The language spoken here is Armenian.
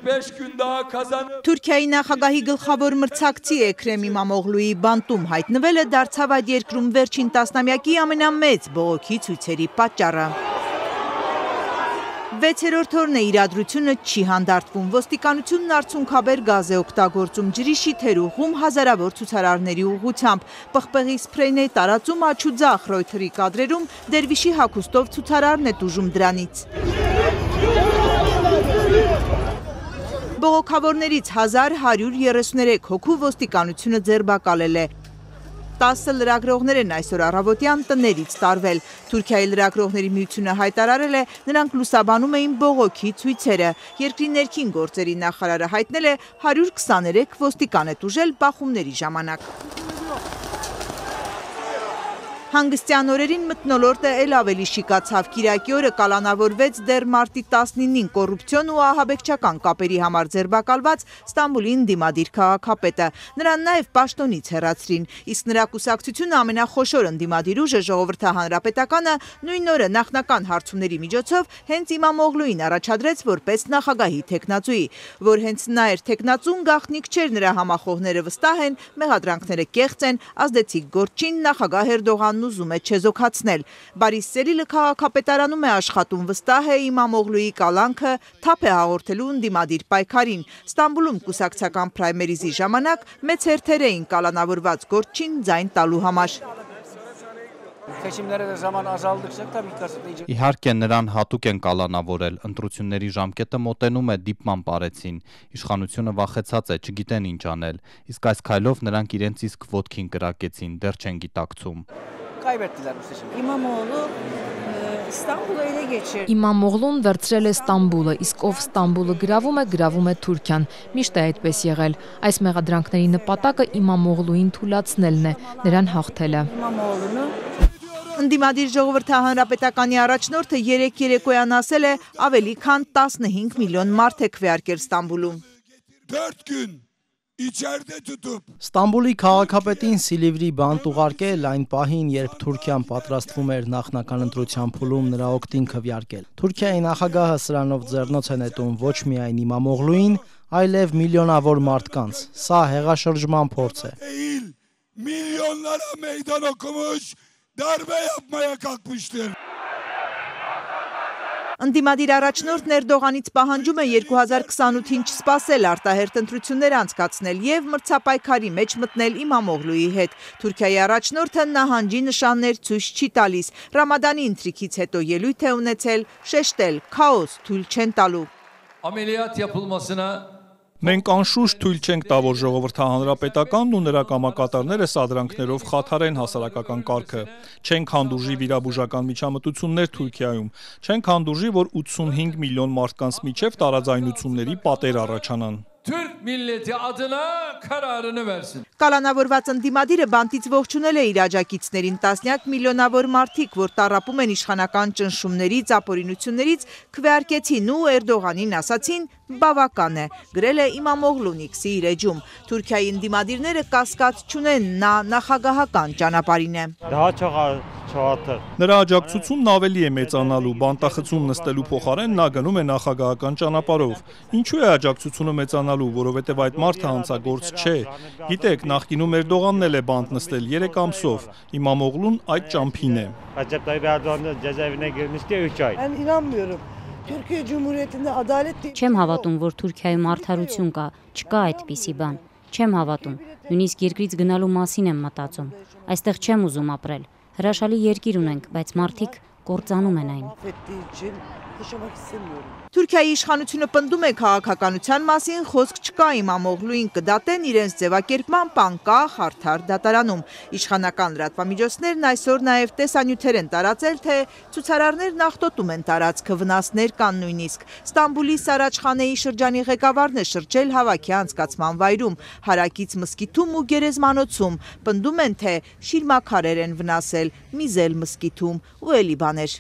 Թուրքիայի նախագահի գլխավոր մրցակցի Էքրեմ Իմամօղլուի բանտում հայտնվելը դարձավ այդ երկրում վերջին տասնամյակի ամենամեծ բողոքի ցույցերի պատճառը։ 6-րդ օրն է իրադրությունը չի հանդարտվում։ Ոստիկանությունն արցունքաբեր գազ է օգտագործում ջրի շիթերուղում հազարավոր ցուցարարների ուղղությամբ։ Պղպեղի սփրեյն է տարածում աջ ու ձախ Ռոյթերի կադրերում դերվիշի հագուստով ցուցարարն է տուժում դրանից։ Բողոքավորներից 1133 հոգու ոստիկանությունը ձերբակալել է։ 10 լրագրողներ են այսօր առավոտյան տներից տարվել։ Թուրքիայի լրագրողների միությունը հայտարարել է, նրանք լուսաբանում էին բողոքի ցույցերը։ Երկրի ներքին գործերի նախարարը հայտնել է 123 ոստիկան է տուժել բախումների ժամանակ։ Հանգստյան օրերին մթնոլորտը էլ ավելի շիկացավ։ Կիրակի օրը կալանավորվեց դեռ մարտի 19-ին կոռուպցիոն ու ահաբեկչական կապերի համար ձերբակալված Ստամբուլի ընդդիմադիր քաղաքապետը։ Նրան նաև պաշտոնից հեռացրին, իսկ նրա կուսակցությունը ամենախոշոր ընդդիմադիր ուժը Ժողովրդահանրապետականը նույն օրը նախնական հարցումների միջոցով հենց Իմամօղլուին առաջադրեց որպես նախագահի թեկնածուի, որ հենց նա էր թեկնածուն, գաղտնիք չէր, նրա համախոհները վստահ են, մեղադրանքները կեղծ են, ազդեցիկ գործչին նախագահ Էրդողանն ուզում է չեզոքացնել։ Բարիս Սելիլը քաղաքապետարանում է աշխատում, վստահ է Իմամօղլուի կալանքը թափ է հաղորդելու ընդդիմադիր պայքարին։ Ստամբուլում կուսակցական պրայմերիզի ժամանակ մեծ հերթեր էին կալանավորված գործչին ձայն տալու համար։ Իհարկե նրան հատուկ են կալանավորել, ընտրությունների ժամկետը մոտենում է դիպման պարեցին, իշխանությունը վախեցած է, չգիտեն ինչ անել, իսկ այս քայլով նրանք իրենց իսկ ոտքին կրակեցին, դեռ չեն գիտակցում։ Իմամօղլուն վերցրել է Ստամբուլը, իսկ ով Ստամբուլը գրավում է Թուրքիան, միշտ է այդպես եղել։ Այս մեղադրանքների նպատակը Իմամօղլուին թուլացնելն է, նրան հաղթելը։ Ընդդիմադիր Ժողովրդահանրապետականի առաջնորդը երեկոյան ասել է, ավելի քան 15 միլիոն մարդ է քվեարկել Ստամբուլում։ 4 gün Ստամբուլի քաղաքապետին Սիլիվրի բանտ ուղարկել այն պահին, երբ Թուրքիան պատրաստվում էր նախնական ընտրության փուլում նրա օգտին քվեարկել։ Թուրքիայի նախագահը սրանով ձեռնոց է նետում ոչ միայն Իմամօղլուին, այլև միլիոնավոր մարդկանց։ Սա հեղաշրջման փորձ է։ Միլիոնlara meydan okumuş, darbe yapmaya kalkmıştır։ Ընդդիմադիր առաջնորդն Էրդողանից պահանջում է 2028-ին չսպասել, արտահերթ ընտրություններ անցկացնել և մրցապայքարի մեջ մտնել Իմամօղլուի հետ։ Թուրքիայի առաջնորդը նահանջի նշաններ ցույց չի տալիս։ Ռամադանի ընթրիքից հետո ելույթ է ունեցել, շեշտել, քաոս թույլ չեն տալու։ Մենք անշուշտ թույլ չենք տա, որ Ժողովրդահանրապետականն ու նրա կամակատարները սադրանքներով խաթարեն հասարակական կարգը։ Չենք հանդուրժի վիրաբուժական միջամտություններ Թուրքիայում։ Չենք հանդուրժի, որ 85 միլիոն մարդկանց միջև տարաձայնությունների պատեր առաջանան։ Türk milleti adına kararını versin. Կալանավորված ընդդիմադիրը բանտից ողջունել է իր աջակիցներին, տասնյակ միլիոնավոր մարդիկ, որ տառապում են իշխանական ճնշումներից, ապօրինություններից, քվեարկեցին ու Էրդողանին ասացին բավական է, գրել է Իմամօղլուն X-ի իր էջում։ Թուրքիայի ընդդիմադիրները կասկած չունեն, նա նախագահական ճանապարհին է։ Նրա աջակցությունն ավելի է մեծանալու, բանտախցում նստելու փոխարեն նա գնում է նախագահական ճանապարհով։ Ինչու է աջակցությունը մեծանալու, որովհետև այդ մարդը հանցագործ չէ։ Գիտեք, նախկինում Էրդողանն էլ է բանտ նստել 3 ամսով, Իմամօղլուն այդ ճամփին է։ Չեմ հավատում, որ Թուրքիայում արդարություն կա, չկա այդպիսի բան։ Չեմ հավատում, նույնիսկ երկրից գնալու մասին եմ մտածում։ Այստեղ չեմ ուզում ապրել։ Հրաշալի երկիր ունենք, բայց մարդիկ կործանում են այն։ Թուրքիայի իշխանությունը պնդում է քաղաքականության մասին, խոսք չկա Իմամօղլուին կդատեն իրենց ձևակերպման անկախ արդար դատարանում։ Իշխանական լրատվամիջոցներն այսօր նաև տեսանյութեր են տարածել, թե ցուցարարներն աղտոտում են տարածքը, վնասներ կան նույնիսկ։ Ստամբուլի Սարաչխանեի շրջանի ղեկավարն է շրջել հավաքի անցկացման վայրում, հարակից մզկիթում ու գերեզմանոցում։ Պնդում են, թե շիրմաքարեր են վնասել, միզել մզկիթում ու էլի բաներ։